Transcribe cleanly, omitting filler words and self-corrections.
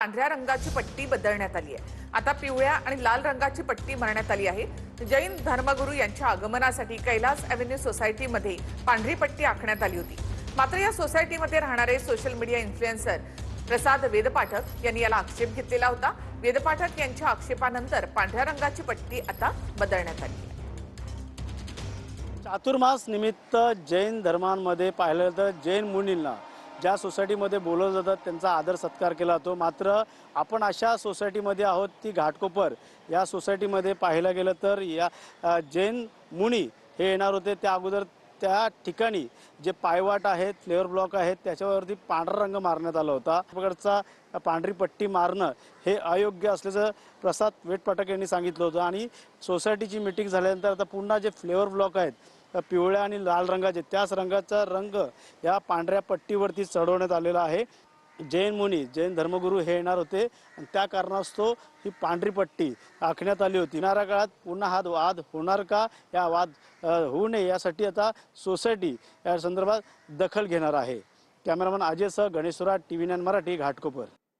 पांढऱ्या रंगाची पट्टी बदलण्यात आली आहे। आता पिवळ्या आणि लाल रंगाची पट्टी मारण्यात आली आहे। जैन धर्मगुरू यांच्या आगमनासाठी कैलास एव्हेन्यू सोसायटीमध्ये पांढरी पट्टी आखण्यात आली होती। मात्र या सोसायटीमध्ये राहणारे सोशल मीडिया इन्फ्लुएन्सर प्रसाद वेदपाठक यांनी याला आक्षेप घेतलेला होता। वेदपाठक यांच्या आक्षेपानंतर पांढऱ्या रंगाची पट्टी आता बदलण्यात आली आहे। चातुर्मास निमित्त जैन धर्मांमध्ये पाहिलं तर जैन मुनींना ज्या सोसायटीमध्ये बोलवलं जातं त्यांचा आदर सत्कार केला जातो। मात्र आपण अशा सोसायटीमध्ये आहोत ती घाटकोपर या सोसायटीमध्ये पाहायला गेलं तर या जैन मुनी हे येणार होते। त्या अगोदर त्या ठिकाणी जे पायवाट आहेत, फ्लेवर ब्लॉक आहेत, त्याच्यावरती पांढरा रंग मारण्यात आला होता। प्रकारचा पांढरी पट्टी मारणं हे अयोग्य असल्याचं प्रसाद वेदपाठक यांनी सांगितलं होतं आणि सोसायटीची मीटिंग झाल्यानंतर आता पुन्हा जे फ्लेवर ब्लॉक आहेत पिवळ्या आणि लाल रंगाचे त्याच रंगाचा रंग या पांढऱ्या पट्टीवरती चढवण्यात आलेला आहे। जैन मुनी जैन धर्मगुरू हे येणार होते आणि त्या कारणास्तव ही पांढरी पट्टी आखण्यात आली होती। येणाऱ्या काळात पुन्हा हा वाद होणार का, या वाद होऊ नये यासाठी आता सोसायटी या संदर्भात दखल घेणार आहे। कॅमेरामन अजय सह गणेश सुराट, TV9 मराठी, घाटकोपर।